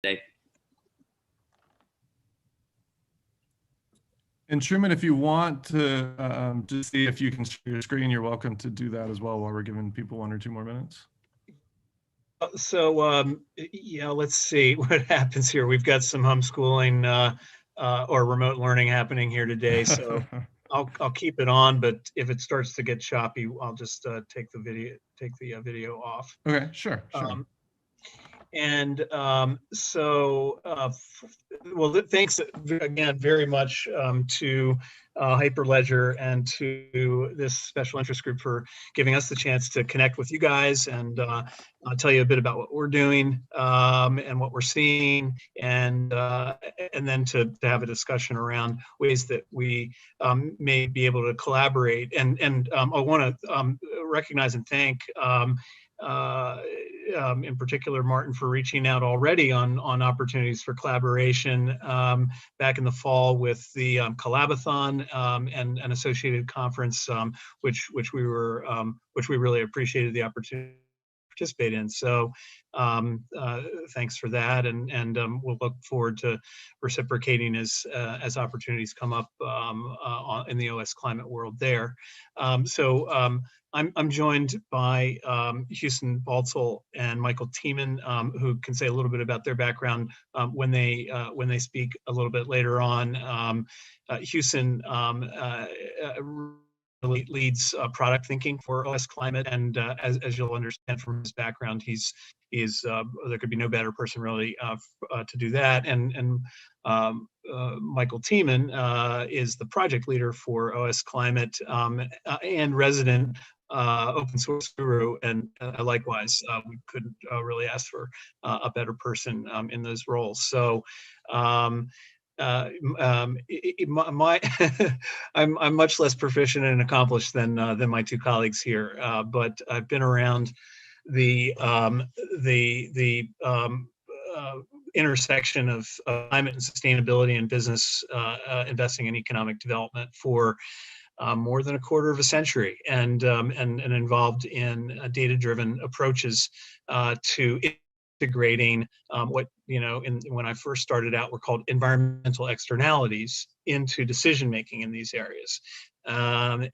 today. And Truman, if you want to just see if you can share your screen, you're welcome to do that as well while we're giving people 1 or 2 more minutes. So, yeah, let's see what happens here. We've got some homeschooling or remote learning happening here today. So I'll keep it on, but if it starts to get choppy, I'll just take the video off. Okay, sure. Thanks again very much to Hyperledger and to this special interest group for giving us the chance to connect with you guys and tell you a bit about what we're doing and what we're seeing, and then to have a discussion around ways that we may be able to collaborate. And I want to recognize and thank in particular Martin for reaching out already on opportunities for collaboration back in the fall with the Collabathon and an associated conference, which we really appreciated the opportunity to participate in. So thanks for that, and we'll look forward to reciprocating as opportunities come up in the OS climate world there. I'm joined by Hewson, Baltzell, and Michael Tiemann, who can say a little bit about their background when they speak a little bit later on. Hewson really leads product thinking for OS Climate, and as you'll understand from his background, he's there could be no better person really to do that. And Michael Tiemann is the project leader for OS Climate and resident open source guru, and likewise, we couldn't really ask for a better person in those roles. So I'm much less proficient and accomplished than my two colleagues here, but I've been around the intersection of climate and sustainability and business investing and economic development for more than a quarter of a century, and involved in data-driven approaches to integrating what, when I first started out, were called environmental externalities into decision-making in these areas. And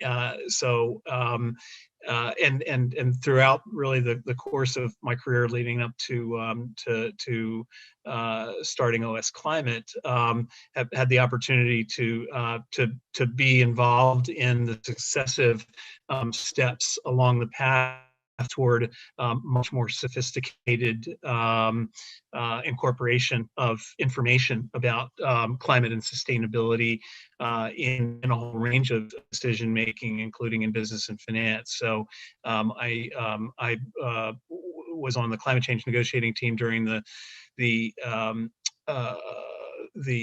throughout really the course of my career leading up to starting OS Climate, have had the opportunity to be involved in the successive steps along the path toward much more sophisticated incorporation of information about climate and sustainability in a whole range of decision making, including in business and finance. So I was on the climate change negotiating team during the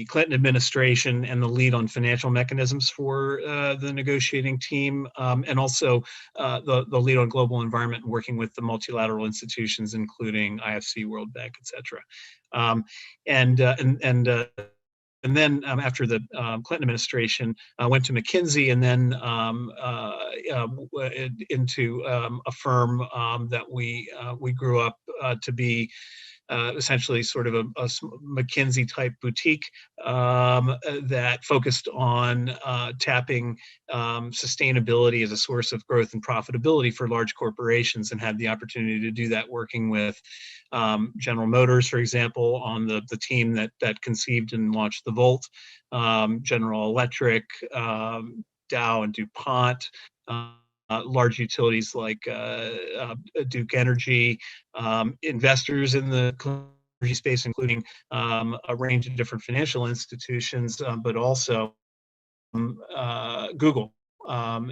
Clinton administration, and the lead on financial mechanisms for the negotiating team, and also the lead on global environment, working with the multilateral institutions, including IFC, World Bank, etc. And then after the Clinton administration, I went to McKinsey, and then into a firm that we grew up to be essentially sort of a McKinsey type boutique that focused on tapping sustainability as a source of growth and profitability for large corporations, and had the opportunity to do that working with General Motors, for example, on the team that conceived and launched the Volt, General Electric, Dow and DuPont, large utilities like Duke Energy, investors in the energy space, including a range of different financial institutions, but also Google. I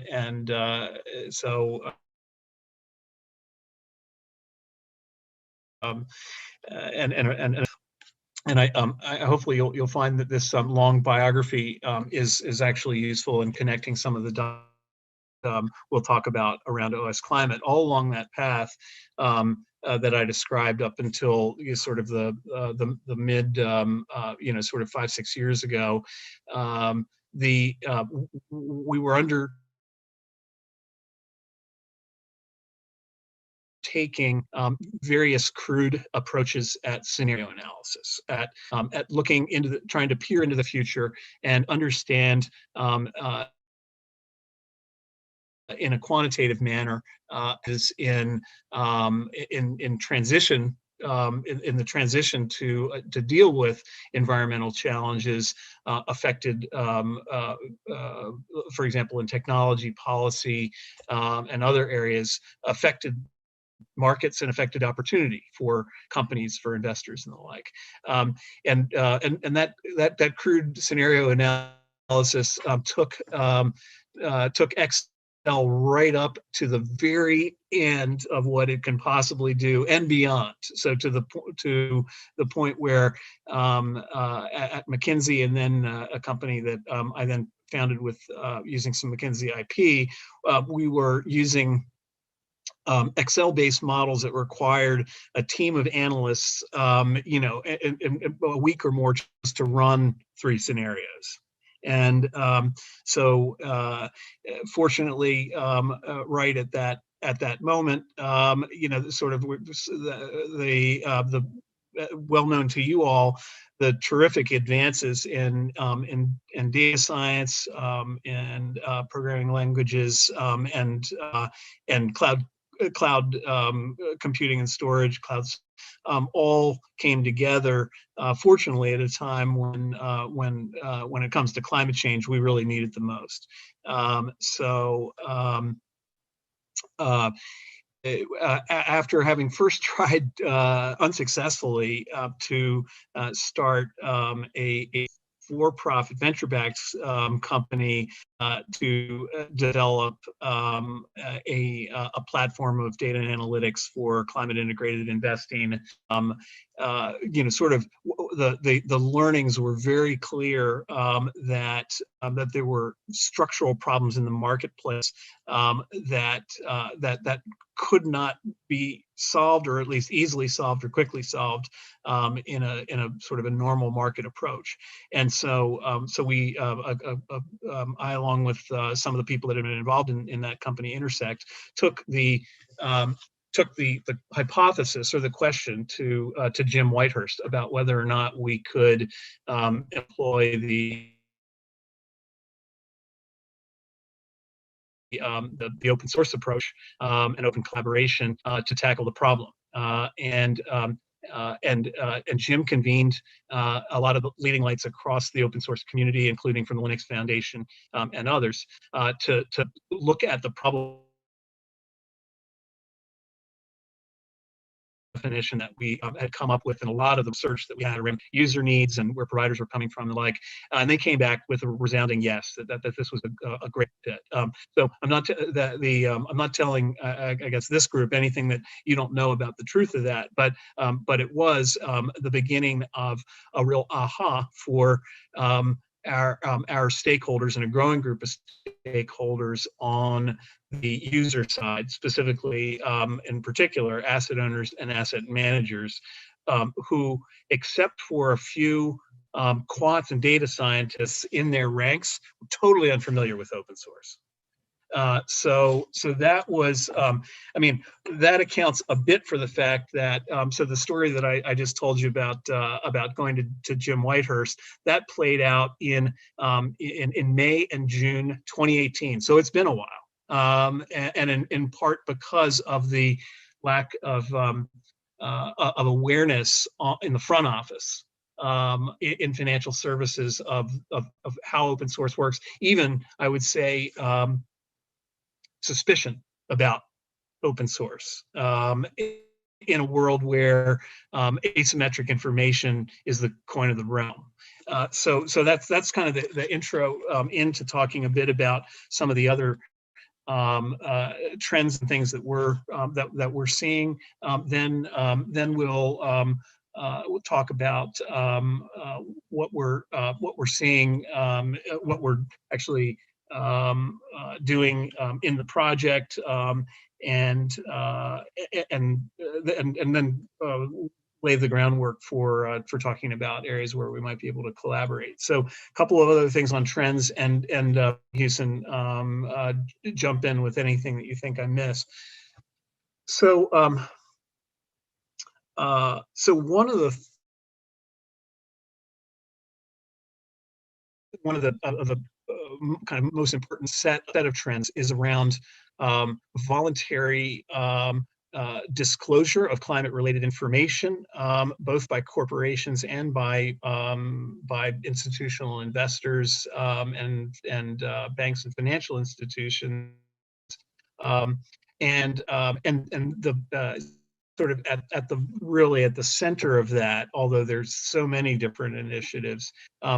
hopefully you'll find that this long biography is actually useful in connecting some of the dots we'll talk about around OS Climate, all along that path that I described up until sort of the mid, sort of 5-6 years ago. We were taking various crude approaches at scenario analysis, at looking into trying to peer into the future and understand in a quantitative manner, is in transition, in the transition to deal with environmental challenges affected, for example, in technology, policy, and other areas, affected markets and affected opportunity for companies, for investors, and the like. And that crude scenario analysis took Excel right up to the very end of what it can possibly do and beyond. So to the point where at McKinsey, and then a company that I then founded with using some McKinsey IP, we were using Excel-based models that required a team of analysts, in a week or more just to run 3 scenarios. And fortunately, right at that moment, sort of the well known to you all, the terrific advances in data science, and programming languages, and cloud computing and storage, clouds, all came together. Fortunately, at a time when it comes to climate change, we really need it the most. After having first tried unsuccessfully to start a for-profit venture-backed company to develop a platform of data and analytics for climate-integrated investing, sort of the learnings were very clear, that there were structural problems in the marketplace that could not be solved, or at least easily solved or quickly solved, in a sort of a normal market approach. And so I, along with some of the people that have been involved in that company, Intersect, took the hypothesis, or the question, to Jim Whitehurst about whether or not we could employ the open source approach and open collaboration to tackle the problem. And Jim convened a lot of the leading lights across the open source community, including from the Linux Foundation and others, to look at the problem definition that we had come up with in a lot of the research that we had around user needs and where providers were coming from and the like. And they came back with a resounding yes, that this was a great fit. So I'm not I'm not telling I guess this group anything that you don't know about the truth of that, but it was the beginning of a real aha for our stakeholders, and a growing group of stakeholders on the user side, specifically, in particular, asset owners and asset managers, who, except for a few quants and data scientists in their ranks, were totally unfamiliar with open source. So that was, that accounts a bit for the fact that, so the story that I just told you about going to Jim Whitehurst, that played out in May and June 2018. So it's been a while. And in part because of the lack of awareness in the front office, in financial services, of how open source works. Even, I would say, suspicion about open source in a world where asymmetric information is the coin of the realm. So that's kind of the intro into talking a bit about some of the other trends and things that we're seeing. Then we'll talk about what we're seeing, what we're actually doing in the project, and then lay the groundwork for talking about areas where we might be able to collaborate. So a couple of other things on trends, and Hewson, jump in with anything that you think I missed. So, so one of the kind of most important set of trends is around voluntary disclosure of climate-related information, both by corporations and by institutional investors, and banks and financial institutions. And the sort of at the center of that, although there's so many different initiatives,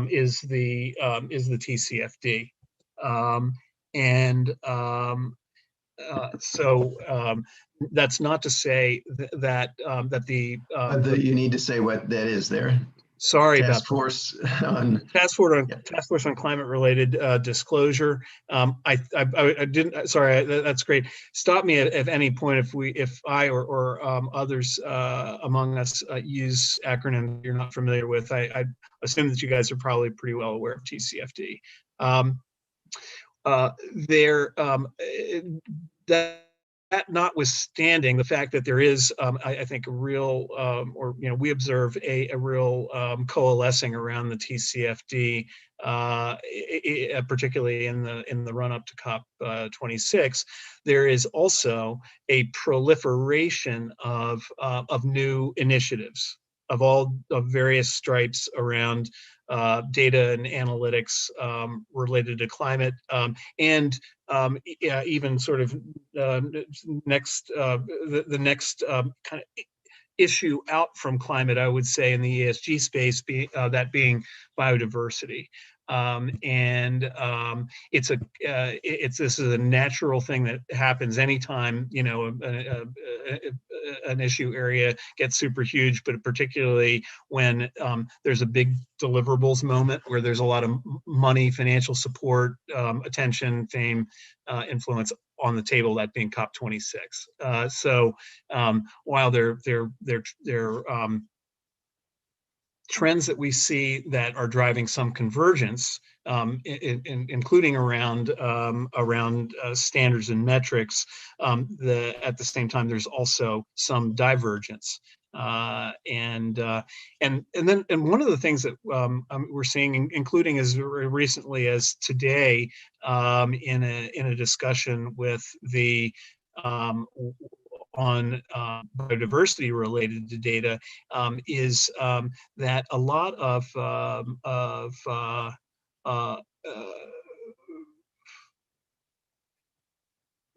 is the TCFD. And so that's not to say that you need to say what that is there. Sorry Task about Force on Task Force on Climate-Related Disclosure. I didn't. Sorry, that's great. Stop me at any point if I or others among us use acronyms you're not familiar with. I assume that you guys are probably pretty well aware of TCFD. That notwithstanding the fact that there is, I think, a real, we observe a real coalescing around the TCFD, particularly in the run-up to COP26. There is also a proliferation of new initiatives of various stripes around data and analytics related to climate, and even sort of the next kind of issue out from climate, I would say, in the ESG space, that being biodiversity. This is a natural thing that happens anytime an issue area gets super huge, but particularly when there's a big deliverables moment where there's a lot of money, financial support, attention, fame, influence on the table, that being COP26. So while they're trends that we see that are driving some convergence, including around standards and metrics, at the same time there's also some divergence. And one of the things that we're seeing, including as recently as today, in a discussion with the on biodiversity related to data, is that a lot of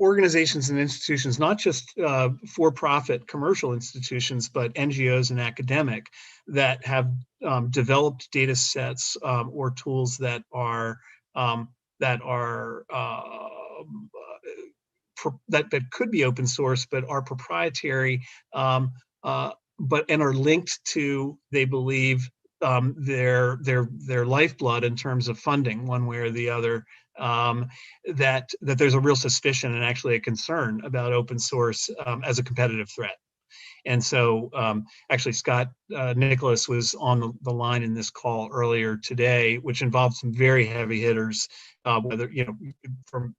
organizations and institutions, not just for-profit commercial institutions, but NGOs and academic, that have developed data sets or tools that could be open source but are proprietary, and are linked to, they believe, their lifeblood in terms of funding one way or the other, that there's a real suspicion and actually a concern about open source as a competitive threat. And so actually Scott Nicholas was on the line in this call earlier today, which involved some very heavy hitters, whether from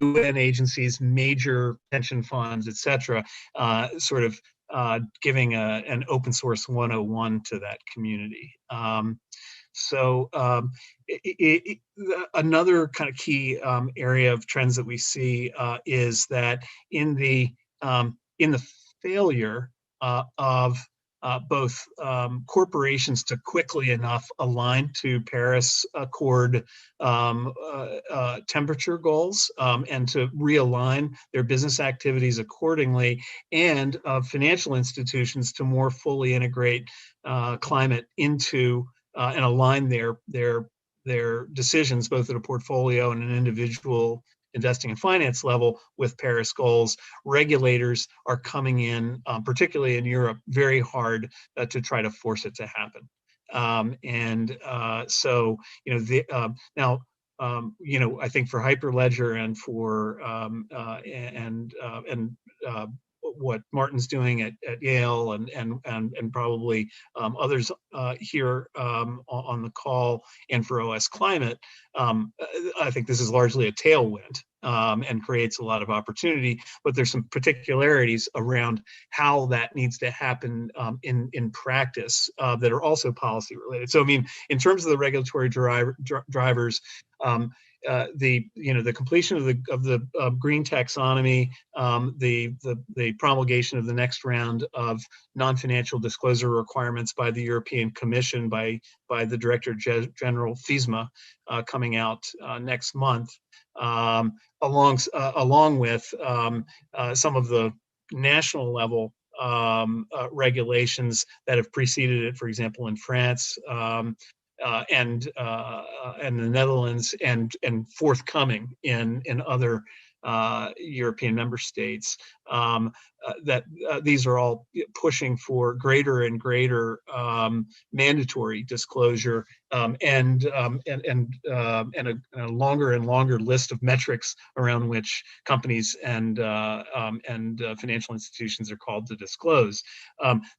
UN agencies, major pension funds, et cetera, sort of giving an open source 101 to that community. Another kind of key area of trends that we see is that in the failure of both corporations to quickly enough align to Paris Accord temperature goals, and to realign their business activities accordingly, and financial institutions to more fully integrate climate into and align their decisions, both at a portfolio and an individual investing and finance level, with Paris goals. Regulators are coming in, particularly in Europe, very hard to try to force it to happen. Now, I think for Hyperledger and for what Martin's doing at Yale and probably others here on the call, and for OS Climate, I think this is largely a tailwind. and creates a lot of opportunity, but there's some particularities around how that needs to happen in practice that are also policy related. So I mean, in terms of the regulatory drivers, the completion of the green taxonomy, the promulgation of the next round of non-financial disclosure requirements by the European Commission by the Director General FISMA coming out next month, along with some of the national level regulations that have preceded it, for example, in France. And the Netherlands, and forthcoming in other European member states, that these are all pushing for greater and greater mandatory disclosure, and a longer and longer list of metrics around which companies and financial institutions are called to disclose.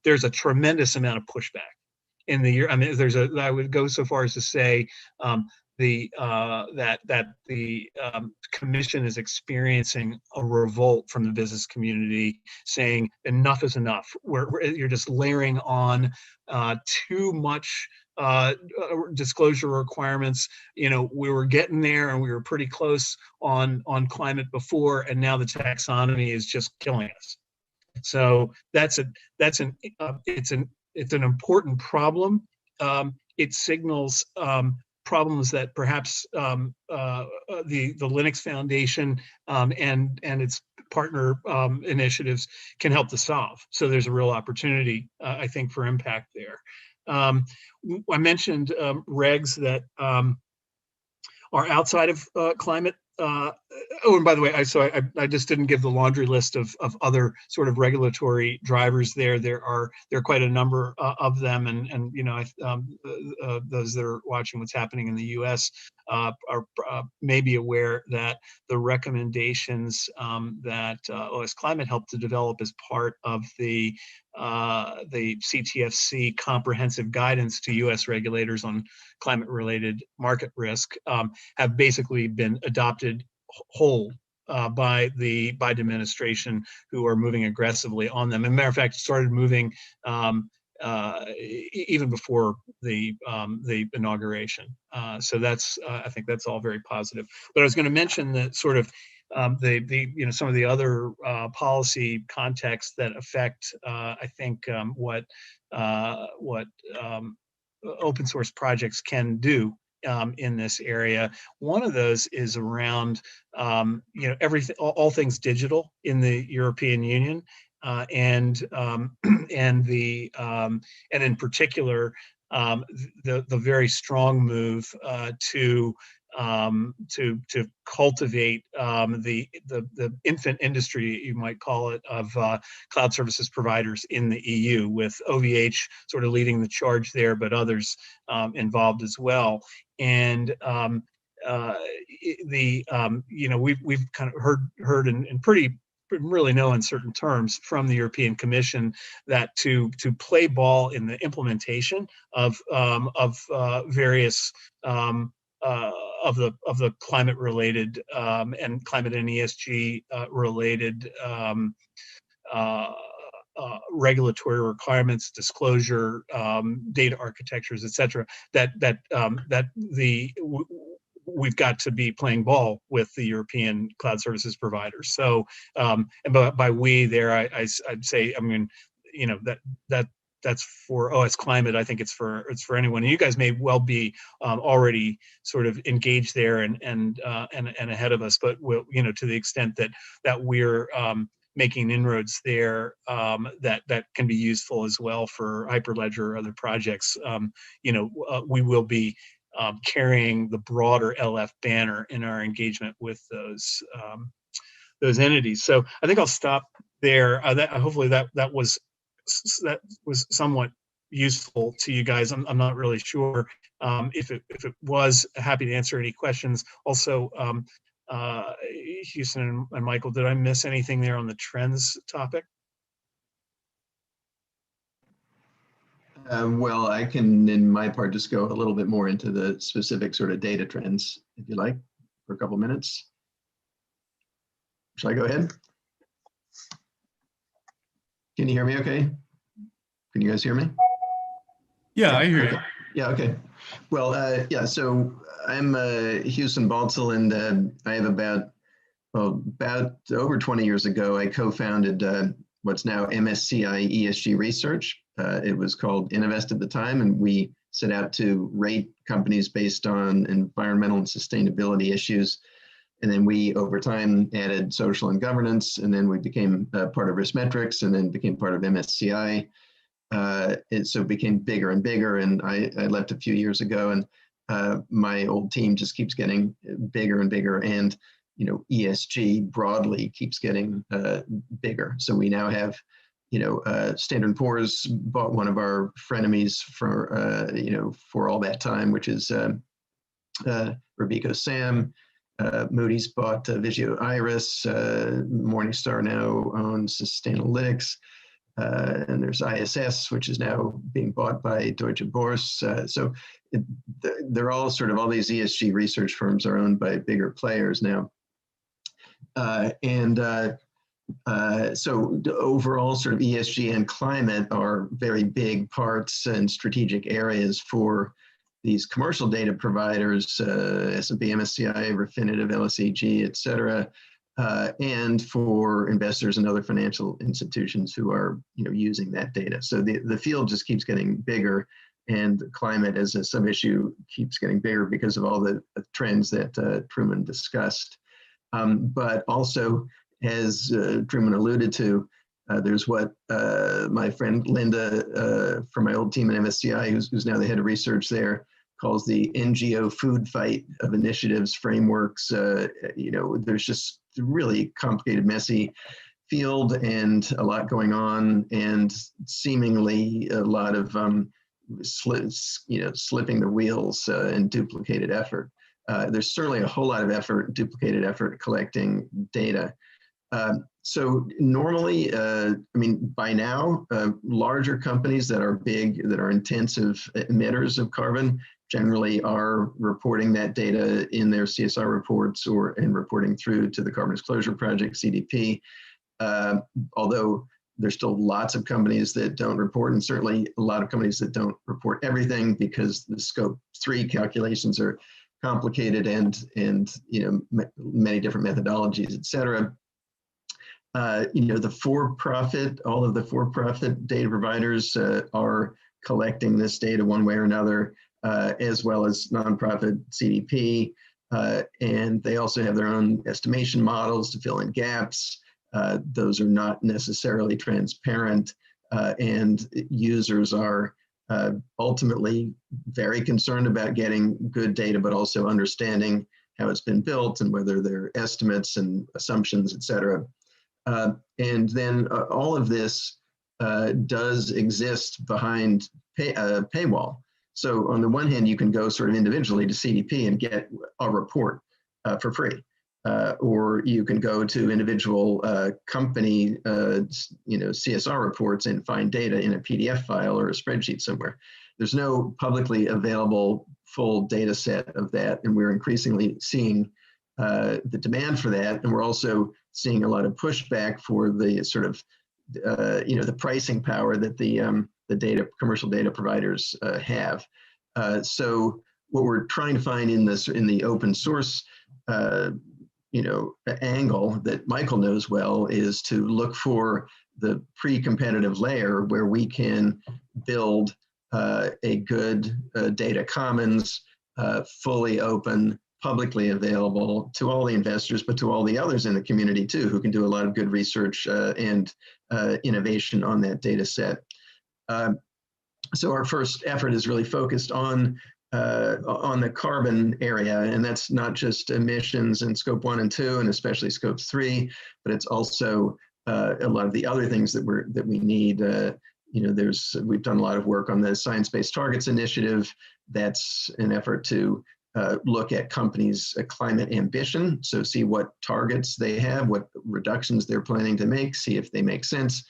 There's a tremendous amount of pushback in the year. I mean, I would go so far as to say that the commission is experiencing a revolt from the business community, saying enough is enough. You're just layering on too much disclosure requirements. You know, we were getting there and we were pretty close on climate before, and now the taxonomy is just killing us. So it's an important problem. It signals problems that perhaps the Linux Foundation and its partner initiatives can help to solve. So there's a real opportunity, I think, for impact there. I mentioned regs that are outside of climate. Oh, and by the way, I just didn't give the laundry list of other sort of regulatory drivers there. There are quite a number of them, and you know, those that are watching what's happening in the U.S. Are may be aware that the recommendations that OS Climate helped to develop as part of the CTFC comprehensive guidance to U.S. regulators on climate-related market risk have basically been adopted whole by the Biden administration, who are moving aggressively on them. As a matter of fact, started moving even before the inauguration. So that's I think that's all very positive. But I was going to mention that sort of some of the other policy contexts that affect I think what open source projects can do in this area. One of those is around everything, all things digital in the European Union, and in particular the very strong move to cultivate the infant industry, you might call it, of cloud services providers in the EU, with OVH sort of leading the charge there, but others involved as well. And we've kind of heard in pretty really no uncertain terms from the European Commission that to play ball in the implementation of various of the climate related and climate and ESG related regulatory requirements, disclosure, data architectures, etc. We've got to be playing ball with the European cloud services providers. So, and by we there, I'd say, I mean, that's for OS Climate. I think it's for anyone. And you guys may well be already sort of engaged there and ahead of us. But we'll, to the extent that we're making inroads there, that can be useful as well for Hyperledger or other projects. We will be carrying the broader LF banner in our engagement with those entities. So I think I'll stop there. Hopefully that was somewhat useful to you guys. I'm not really sure if it was. Happy to answer any questions. Also, Hewson and Michael, did I miss anything there on the trends topic? Well, I can, in my part, just go a little bit more into the specific sort of data trends, if you like, for a couple minutes. Shall I go ahead? Can you hear me okay? Can you guys hear me? Yeah, I hear you. Okay. Yeah, okay. Well, yeah, so I'm Hewson Baltzell, and I have about over 20 years ago, I co-founded what's now MSCI ESG Research. It was called Innovest at the time, and we set out to rate companies based on environmental and sustainability issues. And then we, over time, added social and governance, and then we became part of Riskmetrics, and then became part of MSCI. So it became bigger and bigger, and I left a few years ago, and my old team just keeps getting bigger and bigger, and ESG broadly keeps getting bigger. So we now have, Standard & Poor's bought one of our frenemies for all that time, which is Robeco Sam. Moody's bought Vigeo Iris. Morningstar now owns Sustainalytics. And there's ISS, which is now being bought by Deutsche Börse. So they're all all these ESG research firms are owned by bigger players now. So the overall ESG and climate are very big parts and strategic areas for these commercial data providers, S&P, MSCI, Refinitiv, LSEG, et cetera, and for investors and other financial institutions who are using that data. So the field just keeps getting bigger, and climate as a sub-issue keeps getting bigger because of all the trends that Truman discussed. But also, as Truman alluded to, there's what my friend Linda from my old team at MSCI, who's now the head of research there, calls the NGO food fight of initiatives, frameworks. There's just really complicated, messy field and a lot going on, and seemingly a lot of slipping the wheels and duplicated effort. There's certainly a whole lot of duplicated effort collecting data. So normally, by now, larger companies that are big, that are intensive emitters of carbon, generally are reporting that data in their CSR reports and reporting through to the Carbon Disclosure Project, CDP. Although there's still lots of companies that don't report, and certainly a lot of companies that don't report everything because the Scope 3 calculations are complicated and many different methodologies, et cetera. The for-profit, all of the for-profit data providers are collecting this data one way or another, as well as nonprofit CDP. And they also have their own estimation models to fill in gaps. Those are not necessarily transparent, and users are ultimately very concerned about getting good data, but also understanding how it's been built and whether there are estimates and assumptions, et cetera. And then all of this does exist behind a paywall. So on the one hand, you can go individually to CDP and get a report for free. Or you can go to individual company CSR reports and find data in a PDF file or a spreadsheet somewhere. There's no publicly available full data set of that, and we're increasingly seeing the demand for that, and we're also seeing a lot of pushback for the the pricing power that the commercial data providers have. So what we're trying to find in the open source angle that Michael knows well is to look for the pre-competitive layer where we can build a good data commons, fully open, publicly available to all the investors, but to all the others in the community too, who can do a lot of good research and innovation on that data set. So our first effort is really focused on the carbon area, and that's not just emissions in Scope 1 and 2, and especially Scope 3, but it's also a lot of the other things that we need. We've done a lot of work on the Science-Based Targets Initiative. That's an effort to look at companies' climate ambition, so see what targets they have, what reductions they're planning to make, see if they make sense,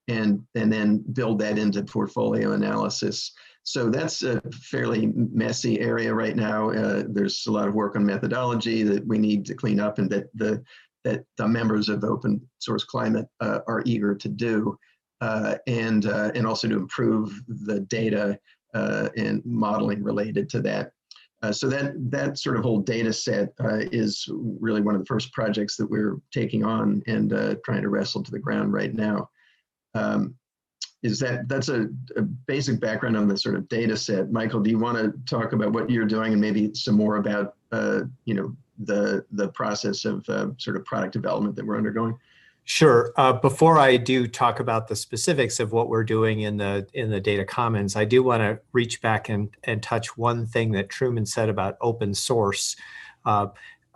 and then build that into portfolio analysis. So that's a fairly messy area right now. There's a lot of work on methodology that we need to clean up, and that that the members of Open Source Climate are eager to do, and also to improve the data and modeling related to that. So that sort of whole data set is really one of the first projects that we're taking on and trying to wrestle to the ground right now. That's a basic background on the sort of data set. Michael, do you want to talk about what you're doing and maybe some more about the process of sort of product development that we're undergoing? Sure. Before I do talk about the specifics of what we're doing in the data commons, I do want to reach back and touch one thing that Truman said about open source.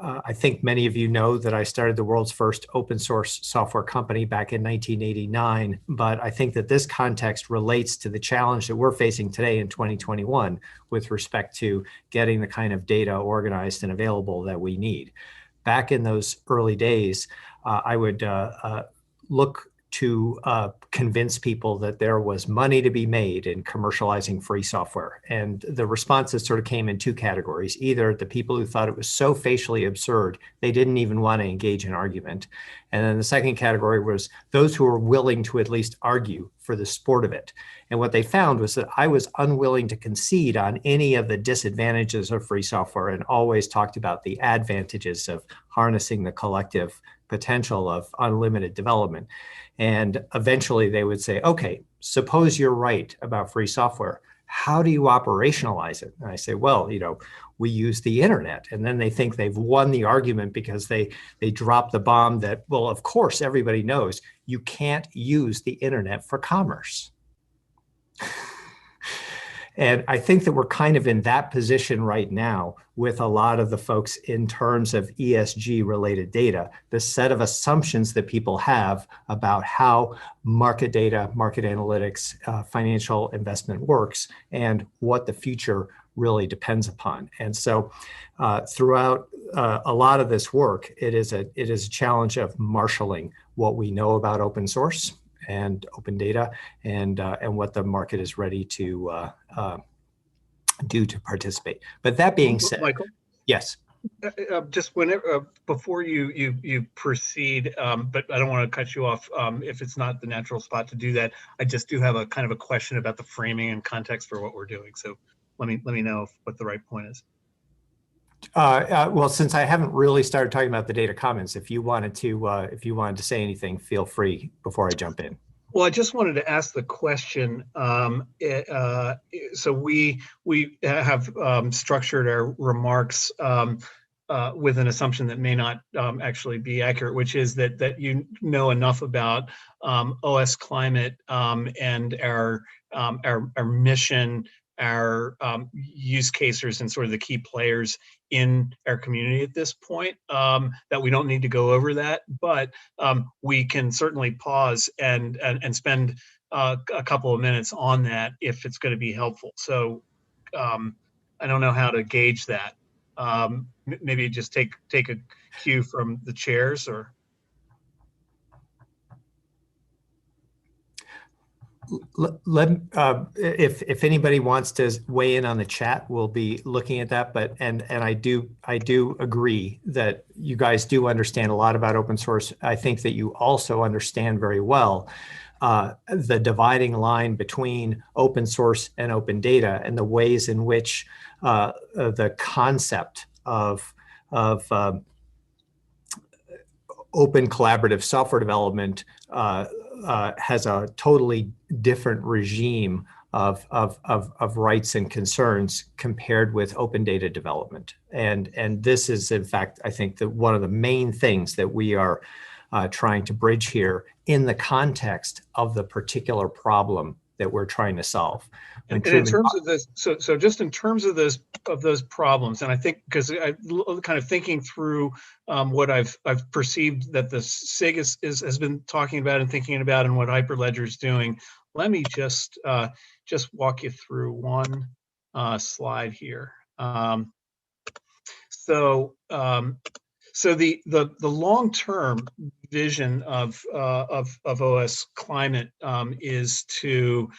I think many of you know that I started the world's first open source software company back in 1989, but I think that this context relates to the challenge that we're facing today in 2021 with respect to getting the kind of data organized and available that we need. Back in those early days, I would look to convince people that there was money to be made in commercializing free software. And the responses sort of came in two categories. Either the people who thought it was so facially absurd, they didn't even want to engage in argument. And then the second category was those who were willing to at least argue for the sport of it. And what they found was that I was unwilling to concede on any of the disadvantages of free software and always talked about the advantages of harnessing the collective potential of unlimited development. And eventually they would say, okay, suppose you're right about free software. How do you operationalize it? And I say, well, we use the internet. And then they think they've won the argument because they drop the bomb that, well, of course, everybody knows you can't use the internet for commerce. And I think that we're kind of in that position right now with a lot of the folks in terms of ESG related data, the set of assumptions that people have about how market data, market analytics, financial investment works and what the future really depends upon. And so throughout a lot of this work, it is a challenge of marshaling what we know about open source and open data and what the market is ready to do to participate. But that being said, Michael? Yes. Just whenever before you proceed, but I don't want to cut you off if it's not the natural spot to do that. I just do have a kind of a question about the framing and context for what we're doing. So let me know what the right point is. Well, since I haven't really started talking about the data commons, if you wanted to say anything, feel free before I jump in. Well, I just wanted to ask the question. So we have structured our remarks with an assumption that may not actually be accurate, which is that you know enough about OS Climate and our mission, our use cases, and sort of the key players in our community at this point, that we don't need to go over that, but we can certainly pause and spend a couple of minutes on that if it's going to be helpful. So I don't know how to gauge that. Maybe just take a cue from the chairs, or. If anybody wants to weigh in on the chat, we'll be looking at that. But and I do agree that you guys do understand a lot about open source. I think that you also understand very well the dividing line between open source and open data and the ways in which the concept of open collaborative software development has a totally different regime of rights and concerns compared with open data development. And this is, in fact, I think that one of the main things that we are trying to bridge here in the context of the particular problem that we're trying to solve. And in terms of this, so just in terms of those problems, and I think because I kind of thinking through what I've perceived that the SIG has been talking about and thinking about, and what Hyperledger is doing. Let me just walk you through one slide here. So the long-term vision of OS Climate is to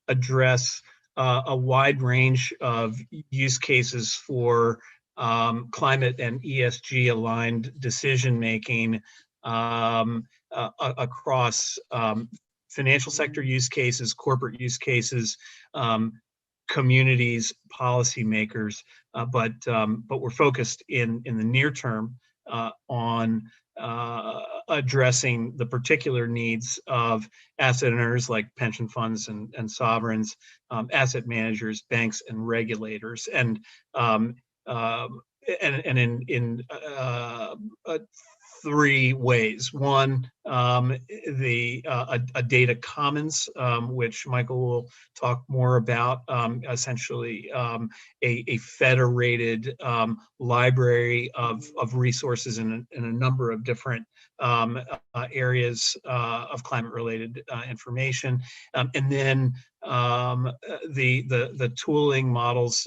address a wide range of use cases for climate and ESG aligned decision making across financial sector use cases, corporate use cases, communities, policymakers, but we're focused in the near term on addressing the particular needs of asset owners like pension funds and sovereigns, asset managers, banks, and regulators, and in three ways. One, a data commons, which Michael will talk more about, essentially a federated library of resources in a number of different areas of climate-related information, and then the tooling models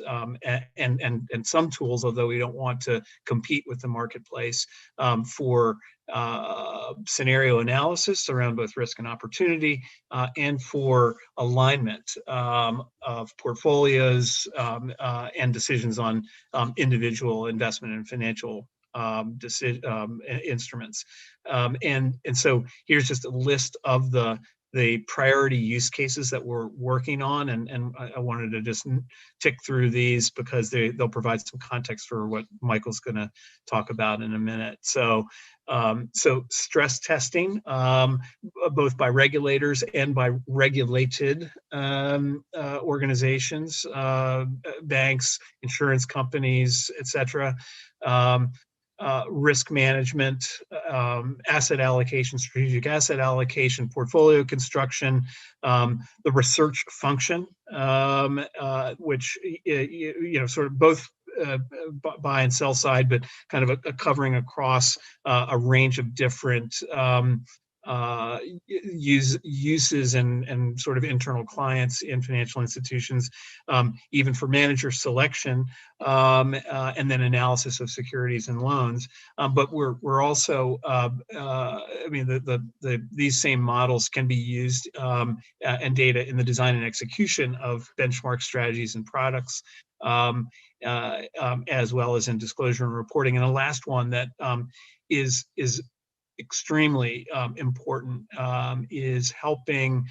and some tools, although we don't want to compete with the marketplace, for scenario analysis around both risk and opportunity, and for alignment of portfolios and decisions on individual investment and financial instruments. And so here's just a list of the priority use cases that we're working on, and I wanted to just tick through these because they'll provide some context for what Michael's going to talk about in a minute. So stress testing, both by regulators and by regulated organizations, banks, insurance companies, etc. Risk management, asset allocation, strategic asset allocation, portfolio construction, the research function, which sort of both buy and sell side, but kind of a covering across a range of different uses and sort of internal clients in financial institutions, even for manager selection, and then analysis of securities and loans. But we're also, these same models can be used and data in the design and execution of benchmark strategies and products, as well as in disclosure and reporting. And the last one that is extremely important is helping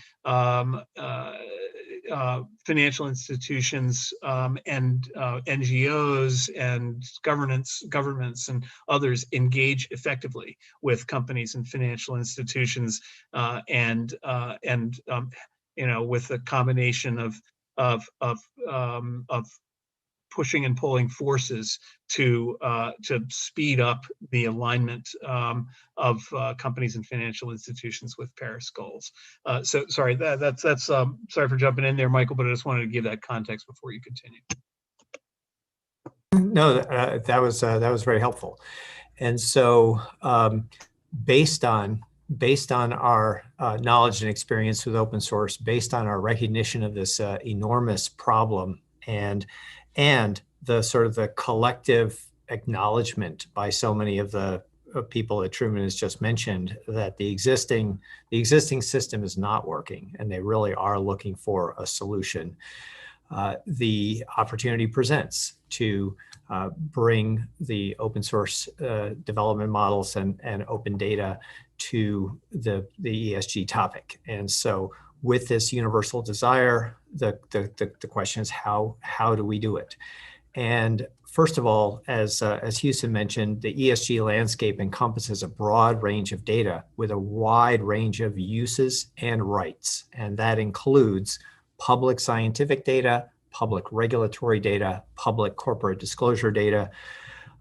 financial institutions and NGOs and governments and others engage effectively with companies and financial institutions, and with a combination of pushing and pulling forces to speed up the alignment of companies and financial institutions with Paris goals. So sorry, that's sorry for jumping in there, Michael, but I just wanted to give that context before you continue. No, that was very helpful. And so, based on our knowledge and experience with open source, based on our recognition of this enormous problem, and the sort of the collective acknowledgement by so many of the people that Truman has just mentioned that the existing system is not working, and they really are looking for a solution. The opportunity presents to bring the open source development models and open data to the ESG topic. And so with this universal desire, the question is how do we do it? And first of all, as Hewson mentioned, the ESG landscape encompasses a broad range of data with a wide range of uses and rights. And that includes public scientific data, public regulatory data, public corporate disclosure data,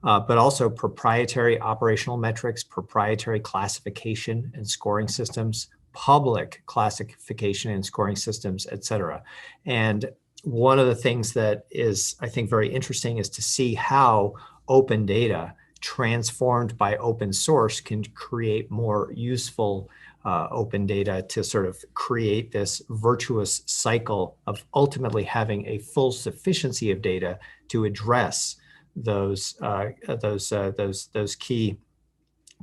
but also proprietary operational metrics, proprietary classification and scoring systems, public classification and scoring systems, et cetera. And one of the things that is, I think, very interesting is to see how open data transformed by open source can create more useful open data to sort of create this virtuous cycle of ultimately having a full sufficiency of data to address those key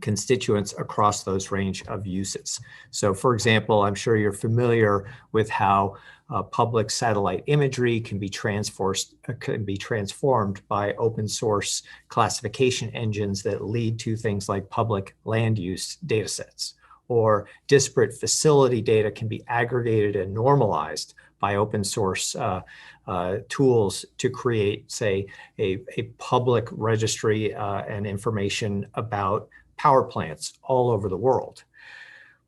constituents across those range of uses. So for example, I'm sure you're familiar with how public satellite imagery can be transformed by open source classification engines that lead to things like public land use data sets, or disparate facility data can be aggregated and normalized by open source tools to create, say, a public registry and information about power plants all over the world.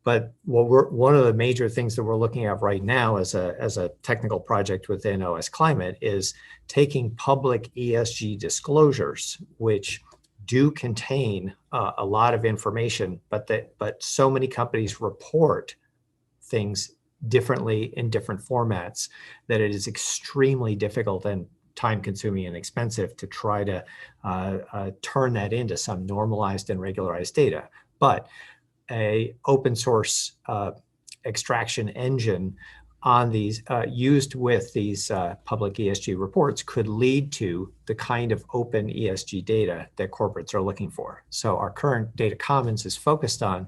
But one of the major things that we're looking at right now as a technical project within OS Climate is taking public ESG disclosures, which do contain a lot of information, but so many companies report things differently in different formats that it is extremely difficult and time-consuming and expensive to try to turn that into some normalized and regularized data. But a open source extraction engine on these used with these public ESG reports could lead to the kind of open ESG data that corporates are looking for. So our current data commons is focused on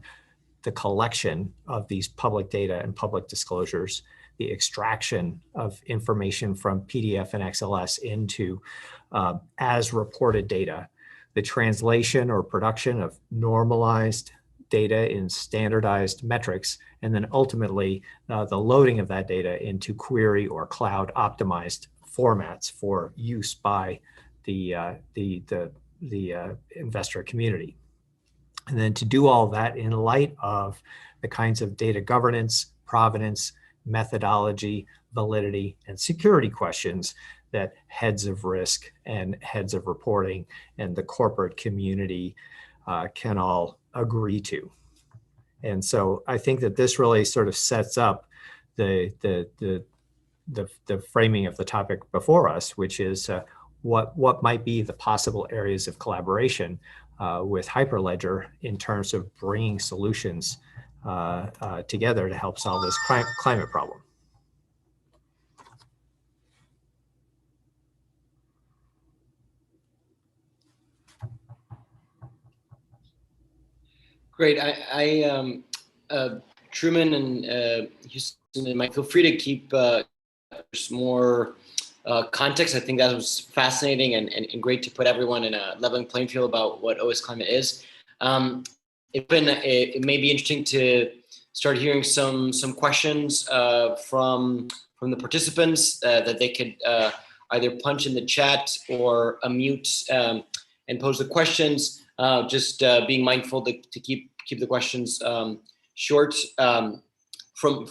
the collection of these public data and public disclosures, the extraction of information from PDF and XLS into as reported data, the translation or production of normalized data in standardized metrics, and then ultimately the loading of that data into query or cloud optimized formats for use by the investor community. And then to do all that in light of the kinds of data governance, provenance, methodology, validity, and security questions that heads of risk and heads of reporting and the corporate community can all agree to. And so I think that this really sort of sets up the framing of the topic before us, which is what might be the possible areas of collaboration with Hyperledger in terms of bringing solutions together to help solve this climate problem. Great. Truman and Hewson and Mike, feel free to keep more context. I think that was fascinating and great to put everyone in a leveling playing field about what OS Climate is. It may be interesting to start hearing some questions from the participants that they could either punch in the chat or unmute and pose the questions. Just being mindful to keep the questions short. From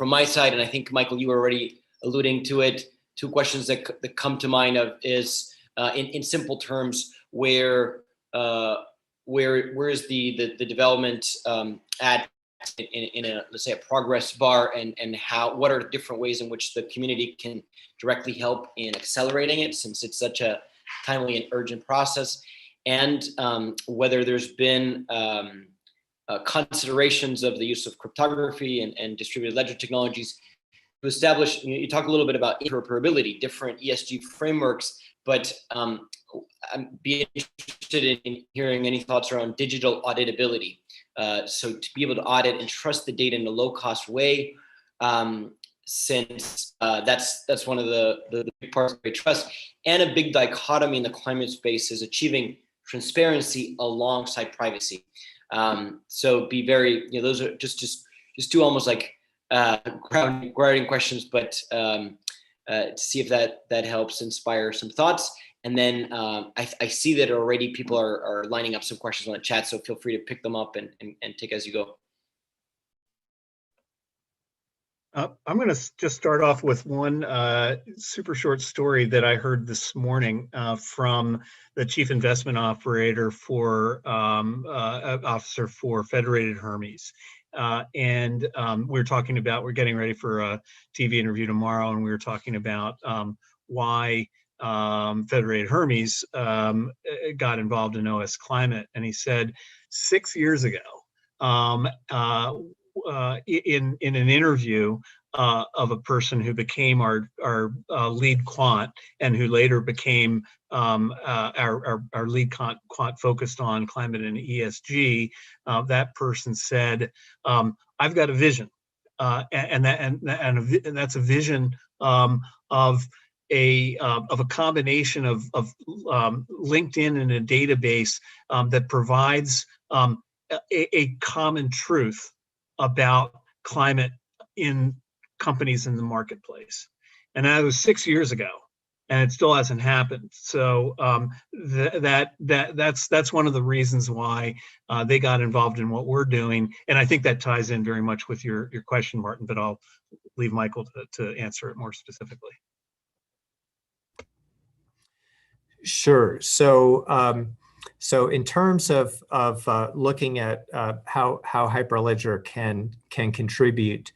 my side, and I think Michael, you were already alluding to it. Two questions that come to mind is in simple terms, where is the development at in a, let's say, a progress bar, and what are different ways in which the community can directly help in accelerating it, since it's such a timely and urgent process, and whether there's been considerations of the use of cryptography and distributed ledger technologies to establish. You talk a little bit about interoperability, different ESG frameworks, but I'd be interested in hearing any thoughts around digital auditability. So to be able to audit and trust the data in a low-cost way, since that's one of the big parts of trust, and a big dichotomy in the climate space is achieving transparency alongside privacy. So be very, those are just two almost like grounding questions, but to see if that helps inspire some thoughts. And then I see that already people are lining up some questions on the chat, so feel free to pick them up and take as you go. I'm going to just start off with one super short story that I heard this morning from the chief investment officer for Federated Hermes. And we're getting ready for a TV interview tomorrow, and we were talking about why Federated Hermes got involved in OS Climate. And he said 6 years ago, in an interview of a person who became our lead quant and who later became our lead quant focused on climate and ESG. That person said, "I've got a vision, and that's a vision of a combination of LinkedIn and a database that provides a common truth about climate in companies in the marketplace." And that was 6 years ago, and it still hasn't happened. So that's one of the reasons why they got involved in what we're doing. And I think that ties in very much with your question, Martin, but I'll leave Michael to answer it more specifically. Sure. So so in terms of looking at how Hyperledger can contribute,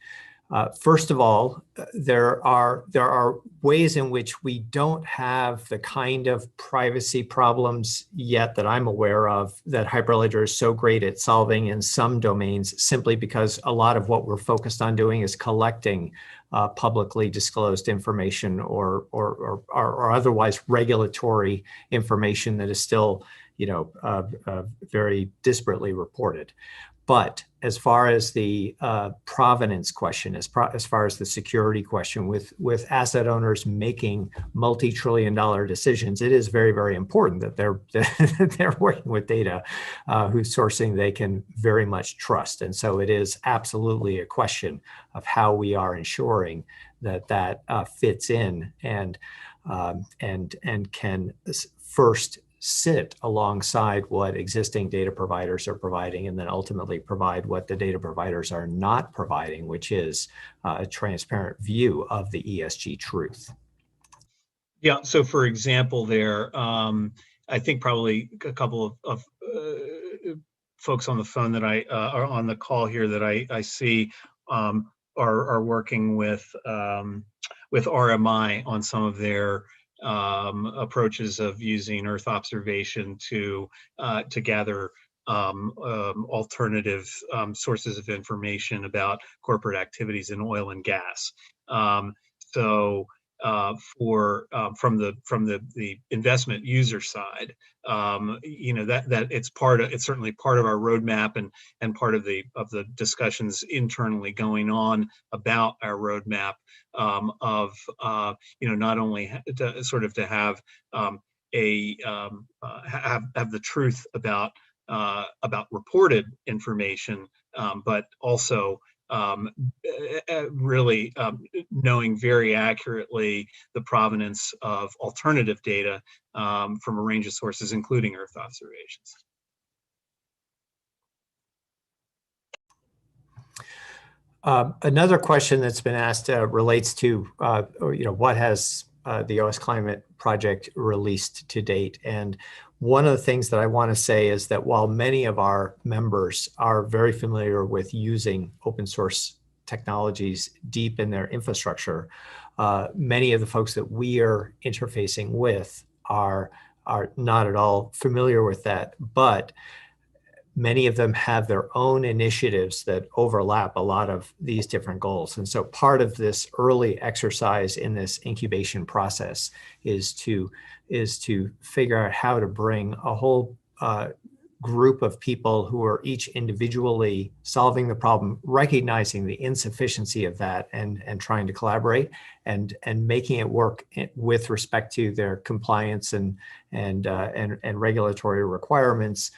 first of all, there are ways in which we don't have the kind of privacy problems yet that I'm aware of that Hyperledger is so great at solving in some domains, simply because a lot of what we're focused on doing is collecting publicly disclosed information or otherwise regulatory information that is still, very disparately reported. But as far as the provenance question, as far as the security question, with asset owners making multi-trillion-dollar decisions, it is very, very important that they're working with data whose sourcing they can very much trust. And so it is absolutely a question of how we are ensuring that fits in and can first sit alongside what existing data providers are providing, and then ultimately provide what the data providers are not providing, which is a transparent view of the ESG truth. Yeah, so for example there, I think probably a couple of folks on the phone that are on the call here that I see are working with RMI on some of their approaches of using Earth observation to gather alternative sources of information about corporate activities in oil and gas. So from the investment user side, that it's certainly part of our roadmap and part of the discussions internally going on about our roadmap of not only to have have the truth about reported information, but also really knowing very accurately the provenance of alternative data from a range of sources, including Earth observations. Another question that's been asked relates to, what has the OS Climate Project released to date? And one of the things that I want to say is that while many of our members are very familiar with using open source technologies deep in their infrastructure, many of the folks that we are interfacing with are not at all familiar with that, but many of them have their own initiatives that overlap a lot of these different goals. And so part of this early exercise in this incubation process is to figure out how to bring a whole group of people who are each individually solving the problem, recognizing the insufficiency of that, and trying to collaborate and making it work with respect to their compliance and regulatory requirements,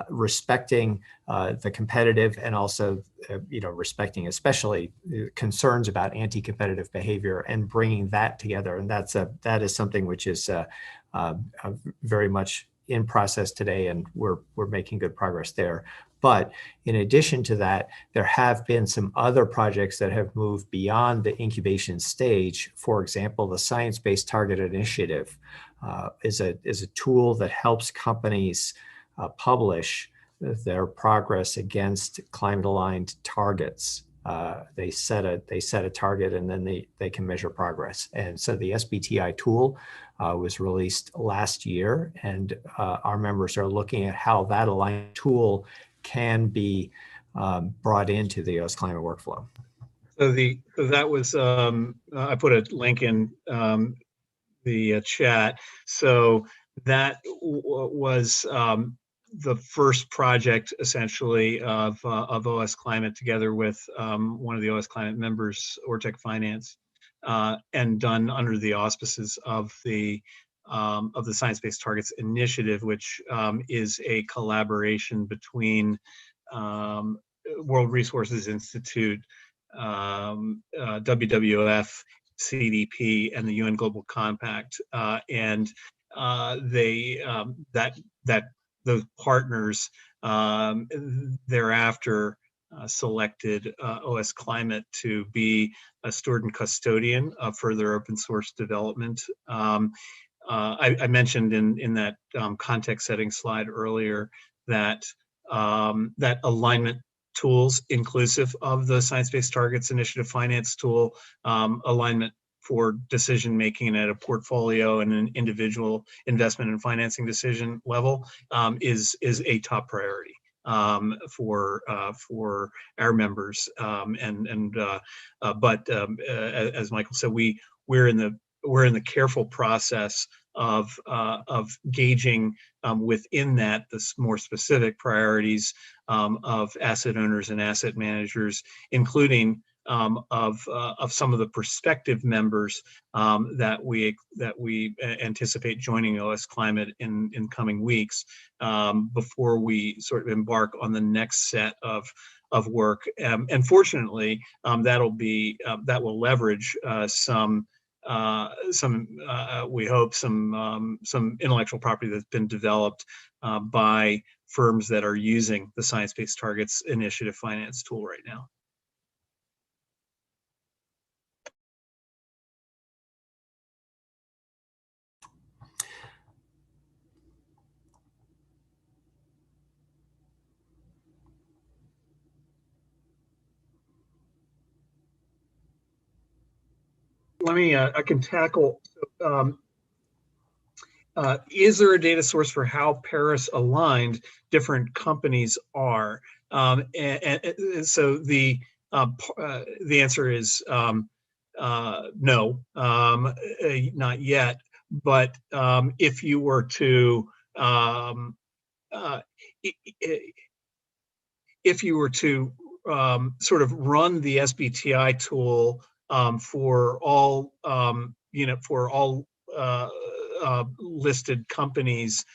respecting the competitive, and also respecting especially concerns about anti-competitive behavior, and bringing that together. And that is something which is very much in process today, and we're making good progress there. But in addition to that, there have been some other projects that have moved beyond the incubation stage. For example, the Science-Based Target Initiative is a tool that helps companies publish their progress against climate-aligned targets. They set a target, and then they can measure progress. And so the SBTI tool was released last year, and our members are looking at how that aligned tool can be brought into the OS climate workflow. So that was I put a link in the chat. So that was the first project essentially of OS Climate together with one of the OS Climate members, Ortec Finance, and done under the auspices of the Science-Based Targets Initiative, which is a collaboration between World Resources Institute, WWF, CDP, and the UN Global Compact, and those partners thereafter selected OS Climate to be a steward and custodian of further open source development. I mentioned in that context setting slide earlier that that alignment tools inclusive of the Science-Based Targets Initiative finance tool, alignment for decision making at a portfolio and an individual investment and financing decision level is a top priority for our members. But as Michael said, we're in the careful process of gauging within that the more specific priorities of asset owners and asset managers, including of some of the prospective members that we anticipate joining OS Climate in coming weeks, before we sort of embark on the next set of work. And fortunately, that will leverage we hope some intellectual property that's been developed by firms that are using the Science-Based Targets Initiative finance tool right now. Let me, I can tackle, is there a data source for how Paris aligned different companies are? And so the answer is no, not yet. But if you were to sort of run the SBTI tool for all listed companies,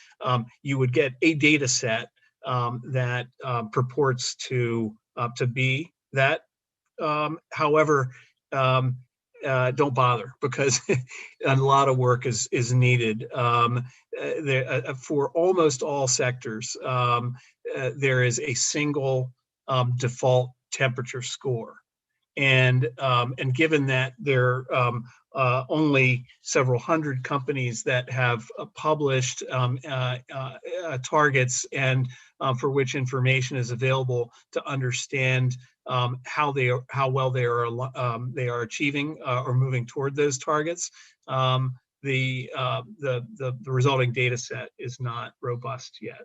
you would get a data set that purports to be that. However, don't bother, because a lot of work is needed. For almost all sectors, there is a single default temperature score. And given that there are only several hundred companies that have published targets and for which information is available to understand how well they are achieving or moving toward those targets, the resulting data set is not robust yet.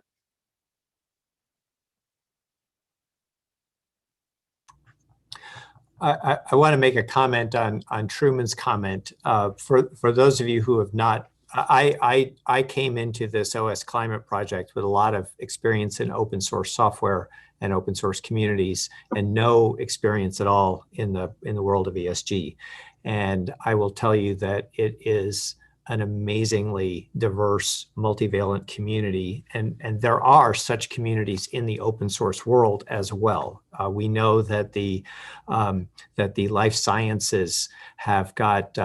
I want to make a comment on Truman's comment. For those of you who have not, I came into this OS Climate project with a lot of experience in open source software and open source communities, and no experience at all in the world of ESG. And I will tell you that it is an amazingly diverse, multivalent community, and there are such communities in the open source world as well. We know that the life sciences have got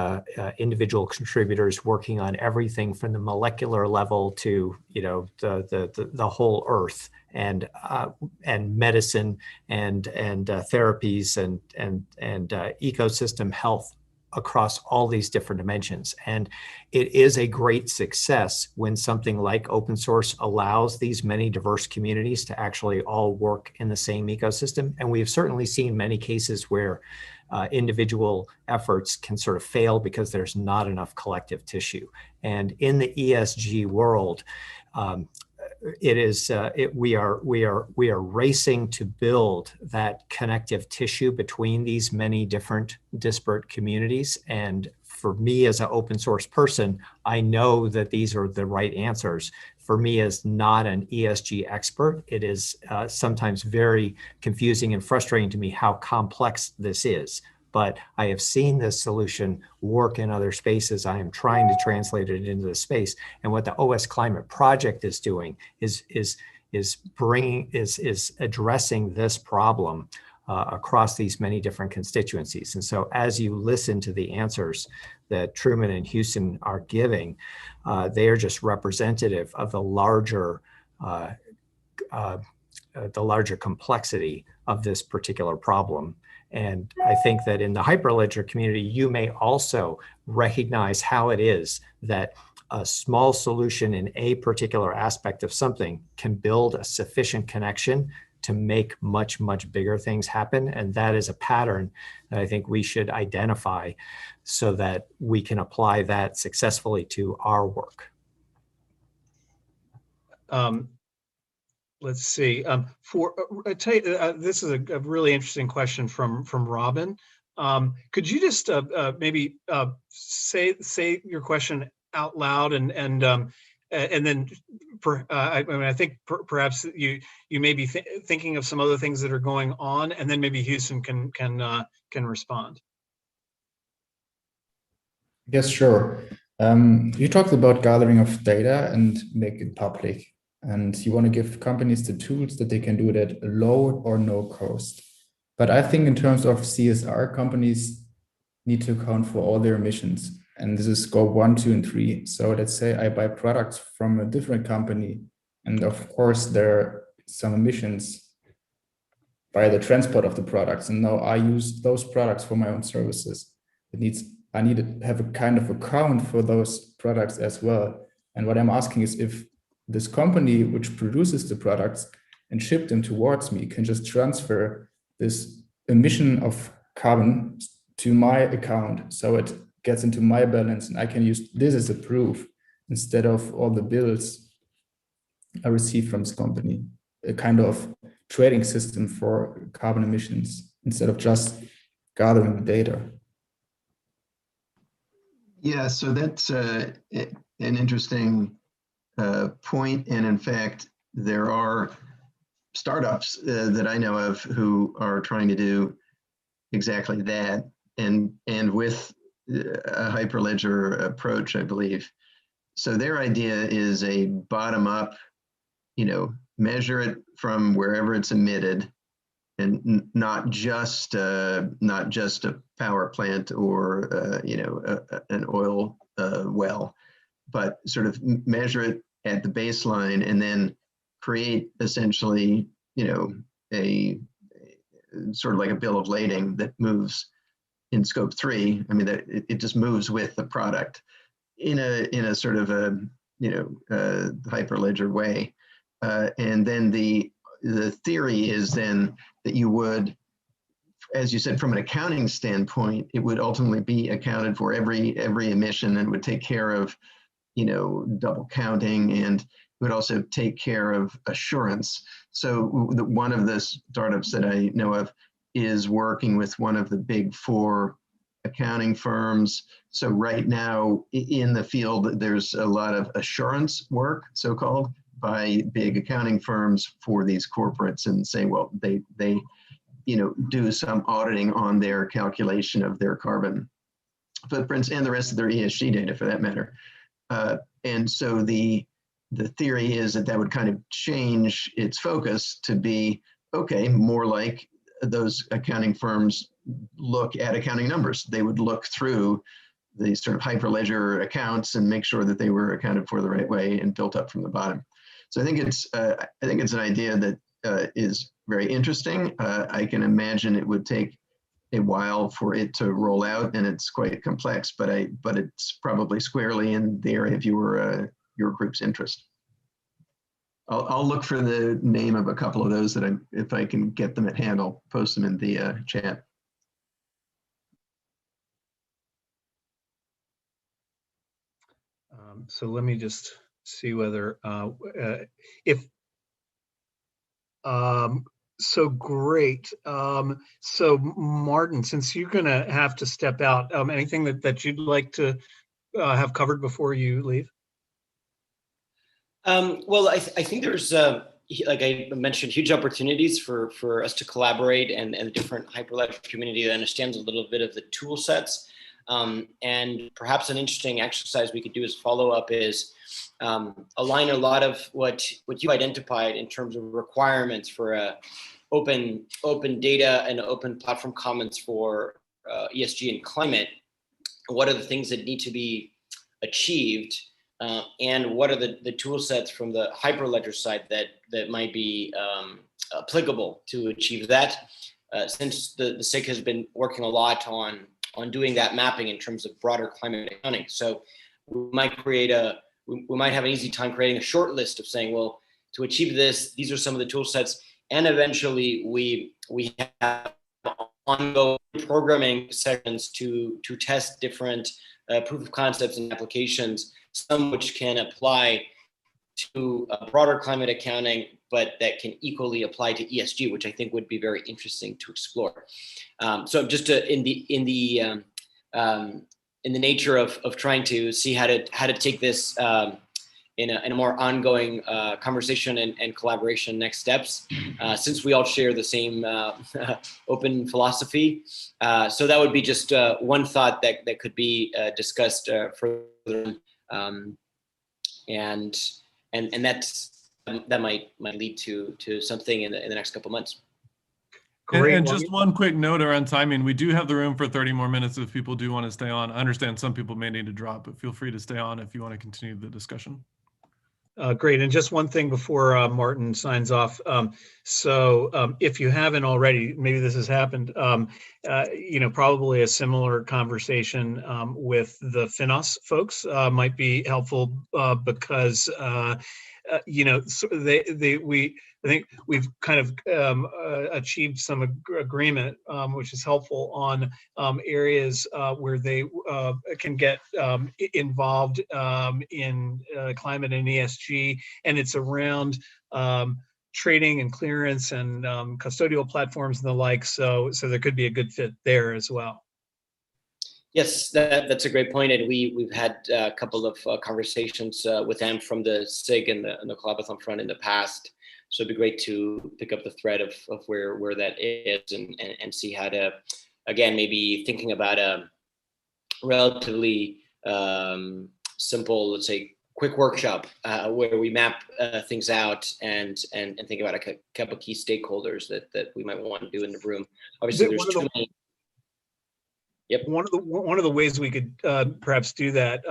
individual contributors working on everything from the molecular level to the whole Earth, and medicine and therapies and ecosystem health across all these different dimensions. And it is a great success when something like open source allows these many diverse communities to actually all work in the same ecosystem. And we've certainly seen many cases where individual efforts can sort of fail because there's not enough collective tissue. And in the ESG world, we are racing to build that connective tissue between these many different disparate communities. And for me as an open source person, I know that these are the right answers. For me as not an ESG expert, it is sometimes very confusing and frustrating to me how complex this is. But I have seen this solution work in other spaces. I am trying to translate it into the space. And what the OS Climate Project is doing is addressing this problem across these many different constituencies. And so as you listen to the answers that Truman and Hewson are giving, they are just representative of the larger complexity of this particular problem. And I think that in the Hyperledger community, you may also recognize how it is that a small solution in a particular aspect of something can build a sufficient connection to make much, much bigger things happen. And that is a pattern that I think we should identify so that we can apply that successfully to our work. Let's see. This is a really interesting question from Robin. Could you just maybe say your question out loud and then I think perhaps you may be thinking of some other things that are going on, and then maybe Hewson can respond. Yes, sure. You talked about gathering of data and make it public. And you want to give companies the tools that they can do it at low or no cost. But I think in terms of CSR, companies need to account for all their emissions. And this is scope 1, 2, and 3. So let's say I buy products from a different company. And of course, there are some emissions by the transport of the products. And now I use those products for my own services. I need to have a kind of account for those products as well. And what I'm asking is if this company which produces the products and ship them towards me can just transfer this emission of carbon to my account so it gets into my balance and I can use this as a proof instead of all the bills I receive from this company, a kind of trading system for carbon emissions instead of just gathering the data. Yeah, so that's an interesting point. And in fact, there are startups that I know of who are trying to do exactly that, and with a Hyperledger approach, I believe. So their idea is a bottom-up, measure it from wherever it's emitted, and not just a power plant or an oil well, but sort of measure it at the baseline and then create essentially, a sort of like a bill of lading that moves in scope 3. I mean, that it just moves with the product in a sort of a Hyperledger way, and then the theory is then that you would, as you said, from an accounting standpoint, it would ultimately be accounted for every emission and would take care of double counting, and would also take care of assurance. So one of the startups that I know of is working with one of the big 4 accounting firms. So right now in the field, there's a lot of assurance work, so-called, by big accounting firms for these corporates, and say, well, they do some auditing on their calculation of their carbon footprints and the rest of their ESG data for that matter. And so the theory is that would kind of change its focus to be, okay, more like those accounting firms look at accounting numbers. They would look through the sort of Hyperledger accounts and make sure that they were accounted for the right way and built up from the bottom. So I think it's an idea that is very interesting. I can imagine it would take a while for it to roll out, and it's quite complex, but it's probably squarely in the area of your group's interest. I'll look for the name of a couple of those that if I can get them at hand, I'll post them in the chat. So let me just see whether if so great. So Martin, since you're going to have to step out, anything that you'd like to have covered before you leave? Well, I think there's, like I mentioned, huge opportunities for us to collaborate and the different Hyperledger community that understands a little bit of the tool sets. And perhaps an interesting exercise we could do as follow-up is align a lot of what you identified in terms of requirements for open data and open platform commons for ESG and climate. What are the things that need to be achieved, and what are the tool sets from the Hyperledger side that might be applicable to achieve that? Since the SIG has been working a lot on doing that mapping in terms of broader climate accounting. So we might we might have an easy time creating a short list of saying, well, to achieve this, these are some of the tool sets. And eventually we have ongoing programming sessions to test different proof of concepts and applications, some which can apply to broader climate accounting, but that can equally apply to ESG, which I think would be very interesting to explore. So just in the nature of trying to see how to take this in a more ongoing conversation and collaboration next steps, since we all share the same open philosophy. So that would be just one thought that could be discussed further, and that might lead to something in the next couple months. Great. And just one quick note around timing. We do have the room for 30 more minutes if people do want to stay on. I understand some people may need to drop, but feel free to stay on if you want to continue the discussion. Great. And just one thing before Martin signs off. So if you haven't already, maybe this has happened, probably a similar conversation with the FinOS folks might be helpful because, I think we've kind of achieved some agreement, which is helpful on areas where they can get involved in climate and ESG, and it's around trading and clearance and custodial platforms and the like. So there could be a good fit there as well. Yes, that's a great point, and we've had a couple of conversations with them from the SIG and the Collaborathon front in the past. So it'd be great to pick up the thread of where that is and see how to, again, maybe thinking about a relatively simple, let's say, quick workshop where we map things out and think about a couple of key stakeholders that we might want to do in the room. Obviously, there's too many. Yep. One of the ways we could perhaps do that,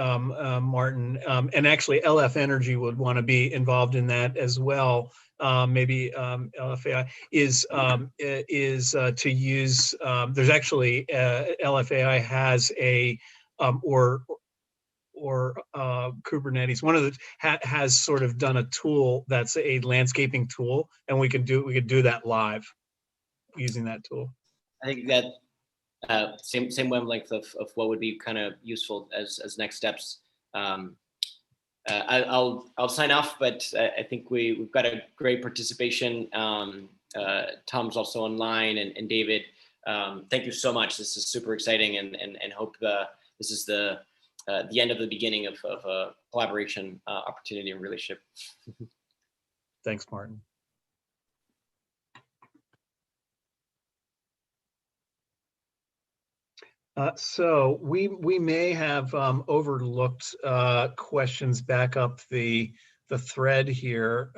Martin, and actually LF Energy would want to be involved in that as well. Maybe LFAI is to use. There's actually LFAI has a or Kubernetes. One of the has sort of done a tool that's a landscaping tool, and we could do that live using that tool. I think that. Same wavelength of what would be kind of useful as next steps. I'll sign off, but I think we've got a great participation. Tom's also online, and David. Thank you so much. This is super exciting, and hope this is the end of the beginning of a collaboration opportunity and relationship. Thanks, Martin. So we may have overlooked questions back up the thread here.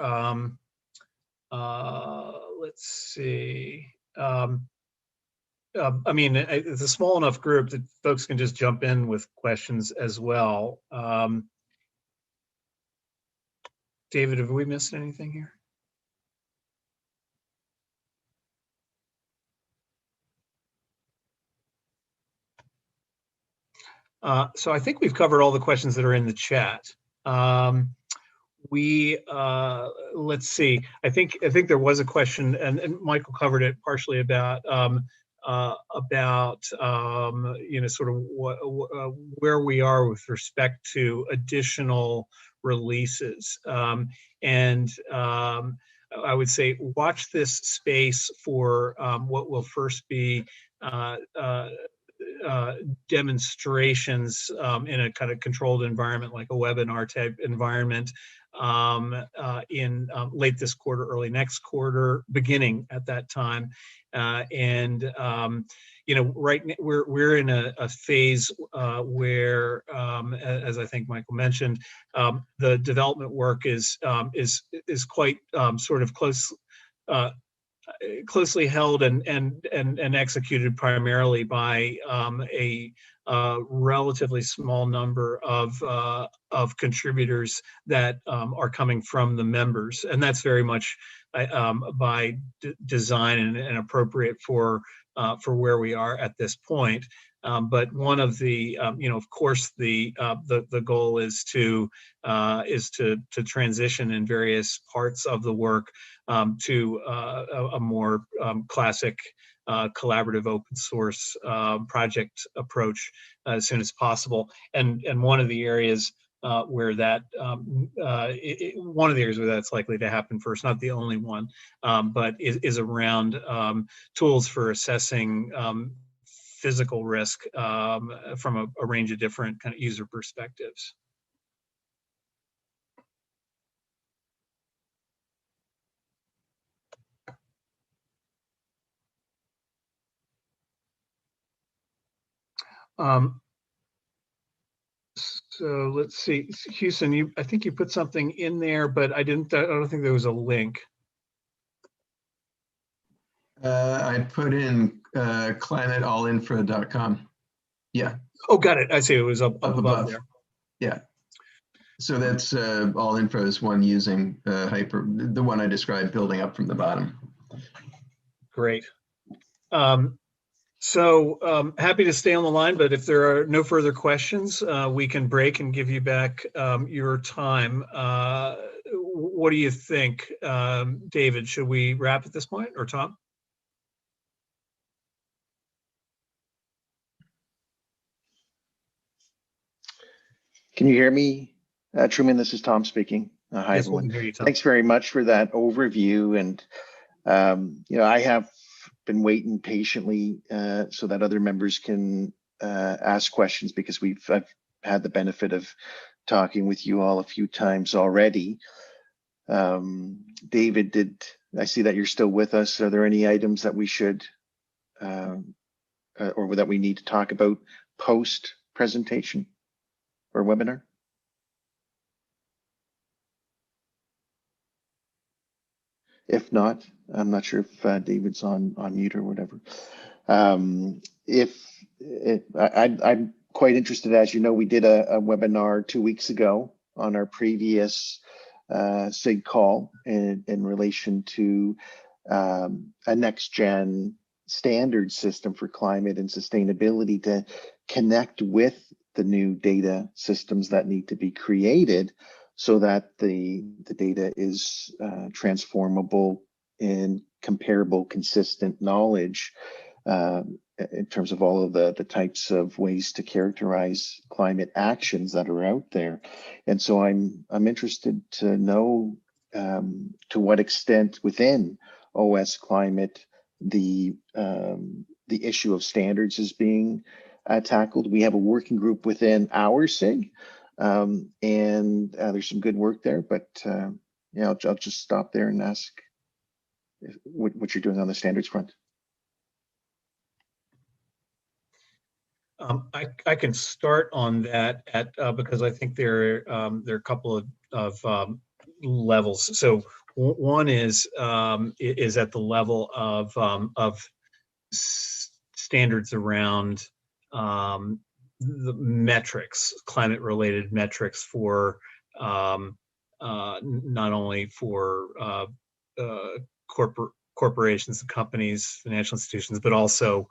Let's see. I mean, it's a small enough group that folks can just jump in with questions as well. David, have we missed anything here? So I think we've covered all the questions that are in the chat. Let's see. I think there was a question, and Michael covered it partially about about sort of where we are with respect to additional releases, and I would say watch this space for what will first be demonstrations in a kind of controlled environment like a webinar type environment in late this quarter, early next quarter, beginning at that time. Right now we're in a phase where, as I think Michael mentioned, the development work is quite sort of closely held and executed primarily by a relatively small number of contributors that are coming from the members, and that's very much by design and appropriate for where we are at this point. But one of the, of course, the goal is to transition in various parts of the work to a more classic collaborative open source project approach as soon as possible. And one of the areas where that one of the areas where that's likely to happen first, not the only one, but is around tools for assessing physical risk from a range of different kind of user perspectives. So let's see, Hewson, I think you put something in there, but I don't think there was a link. I put in climateallinfra.com. Yeah. Oh, got it. I see. It was up above there. Yeah. So that's all info is one using the one I described, building up from the bottom. Great. So happy to stay on the line, but if there are no further questions, we can break and give you back your time. What do you think, David? Should we wrap at this point, or Tom? Can you hear me, Truman? This is Tom speaking. Hi, yes, everyone. We can hear you, Tom. Thanks very much for that overview. And I have been waiting patiently so that other members can ask questions, because I've had the benefit of talking with you all a few times already. David, I see that you're still with us. Are there any items that we should or that we need to talk about post presentation or webinar? If not, I'm not sure if David's on mute or whatever. I'm quite interested. As you know, we did a webinar 2 weeks ago on our previous SIG call in relation to a next-gen standard system for climate and sustainability to connect with the new data systems that need to be created, so that the data is transformable and comparable, consistent knowledge in terms of all of the types of ways to characterize climate actions that are out there. And so I'm interested to know to what extent within OS Climate the issue of standards is being tackled. We have a working group within our SIG. And there's some good work there, but I'll just stop there and ask what you're doing on the standards front. I can start on that because I think there are a couple of levels. So one is at the level of standards around the metrics, climate-related metrics for not only for corporations and companies, financial institutions, but also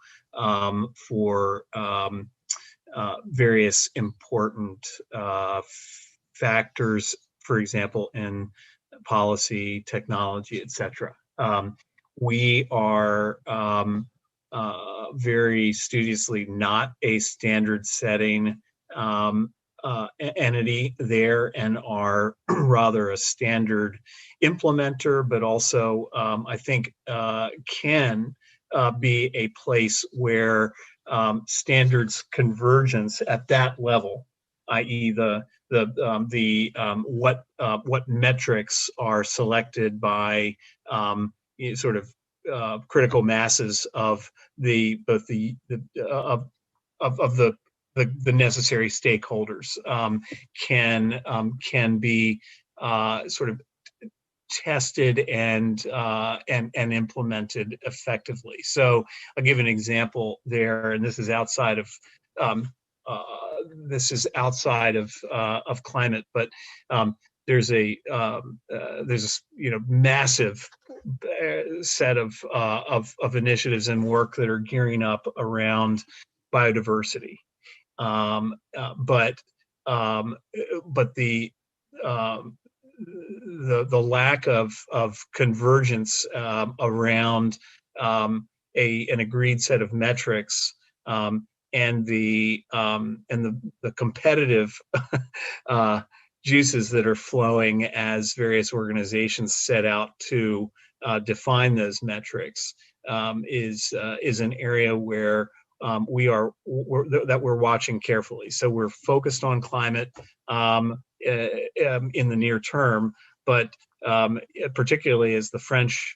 for various important factors, for example, in policy, technology, et cetera. We are very studiously not a standard setting entity there, and are rather a standard implementer, but also I think can be a place where standards convergence at that level, i.e. what metrics are selected by sort of critical masses of the necessary stakeholders can be sort of tested and implemented effectively. So I'll give an example there, and this is outside of climate, but there's a massive set of initiatives and work that are gearing up around biodiversity, but the lack of convergence around an agreed set of metrics, and the competitive juices that are flowing as various organizations set out to define those metrics is an area where we're watching carefully. So we're focused on climate in the near term, but particularly as the French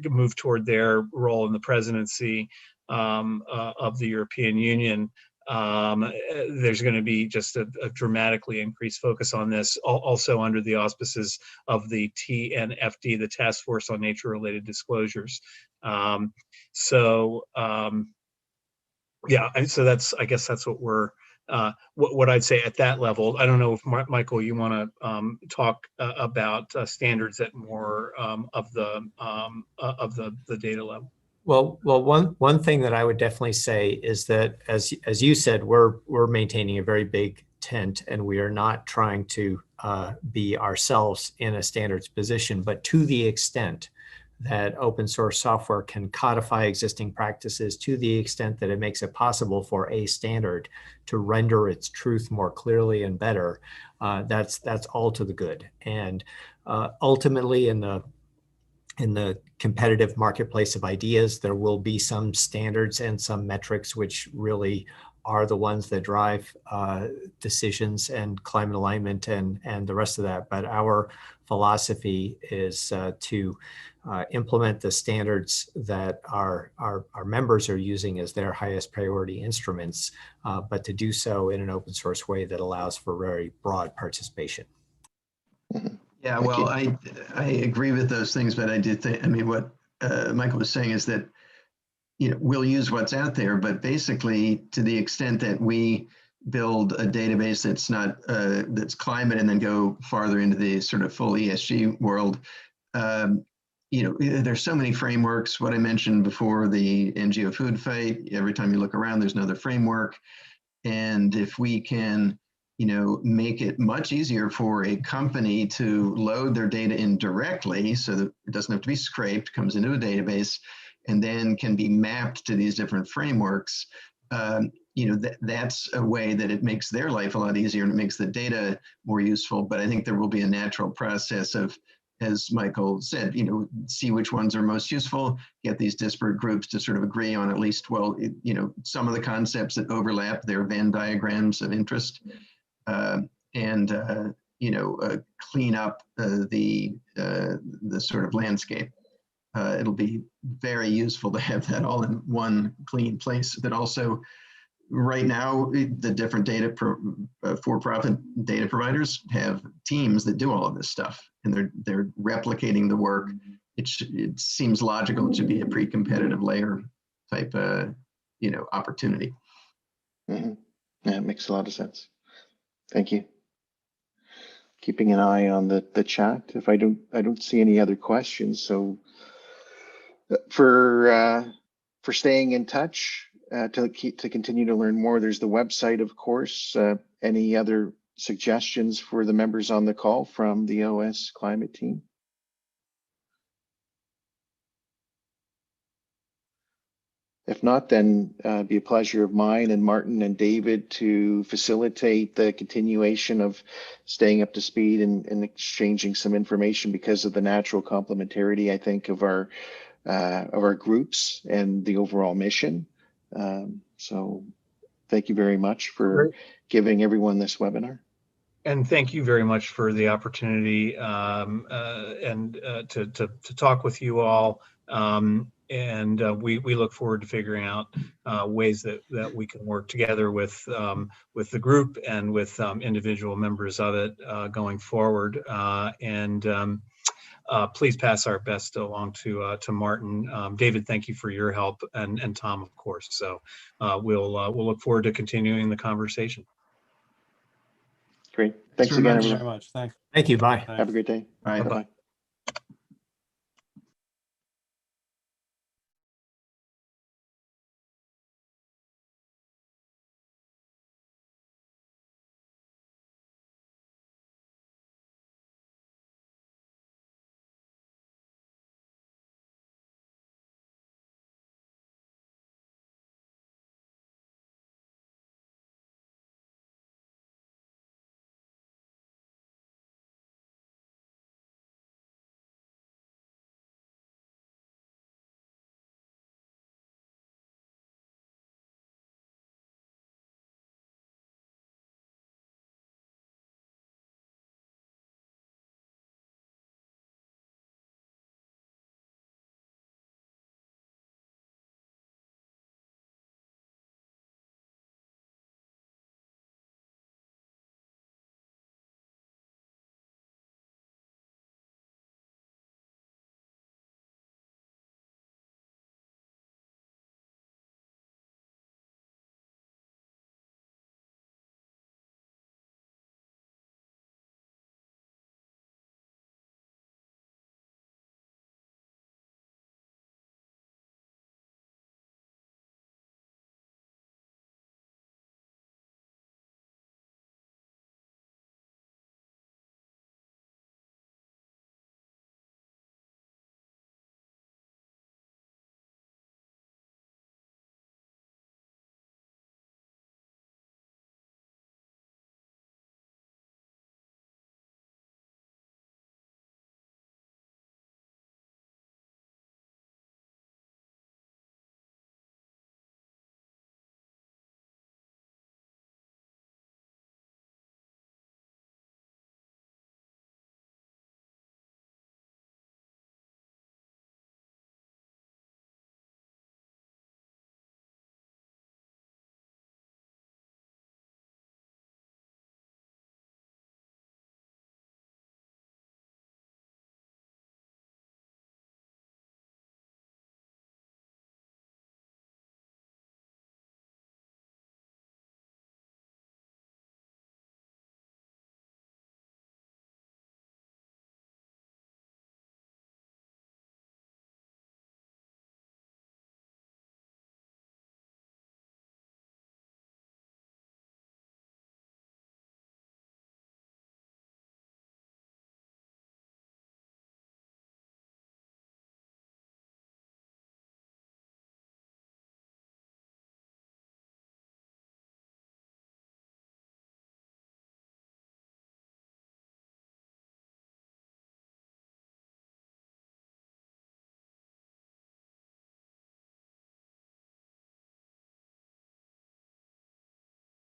move toward their role in the presidency of the European Union, there's going to be just a dramatically increased focus on this, also under the auspices of the TNFD, the Task Force on Nature-Related Disclosures. So I guess that's what we're what I'd say at that level. I don't know if Michael, you want to talk about standards at more of the data level. Well, one thing that I would definitely say is that, as you said, we're maintaining a very big tent, and we are not trying to be ourselves in a standards position. But to the extent that open source software can codify existing practices, to the extent that it makes it possible for a standard to render its truth more clearly and better, that's all to the good. And ultimately, in the competitive marketplace of ideas, there will be some standards and some metrics which really are the ones that drive decisions and climate alignment and the rest of that. But our philosophy is to implement the standards that our members are using as their highest priority instruments, but to do so in an open source way that allows for very broad participation. Yeah, well, I agree with those things, but I do think, I mean, what Michael was saying is that, we'll use what's out there, but basically to the extent that we build a database that's not, that's climate and then go farther into the sort of full ESG world, there's so many frameworks. What I mentioned before, the NGO food fight, every time you look around, there's another framework. And if we can, make it much easier for a company to load their data in directly so that it doesn't have to be scraped, comes into a database, and then can be mapped to these different frameworks, that's a way that it makes their life a lot easier and it makes the data more useful. But I think there will be a natural process of, as Michael said, see which ones are most useful, get these disparate groups to sort of agree on at least, some of the concepts that overlap their Venn diagrams of interest, and clean up the sort of landscape. It'll be very useful to have that all in one clean place. But also, right now, the different for-profit data providers have teams that do all of this stuff, and they're replicating the work. It seems logical to be a pre-competitive layer type, opportunity. Mm-hmm. Yeah, it makes a lot of sense. Thank you. Keeping an eye on the chat. If I don't see any other questions, so for staying in touch, to continue to learn more, there's the website, of course. Any other suggestions for the members on the call from the OS climate team? If not, then it'd be a pleasure of mine and Martin and David to facilitate the continuation of staying up to speed and exchanging some information because of the natural complementarity, I think, of our groups and the overall mission. So thank you very much for giving everyone this webinar. And thank you very much for the opportunity to talk with you all. We look forward to figuring out ways that we can work together with the group and with individual members of it going forward. Please pass our best along to Martin. David, thank you for your help, and Tom, of course. So we'll look forward to continuing the conversation. Great. Thanks again, everyone. Very much. Thanks. Thank you. Bye. Have a great day. Bye. Bye-bye.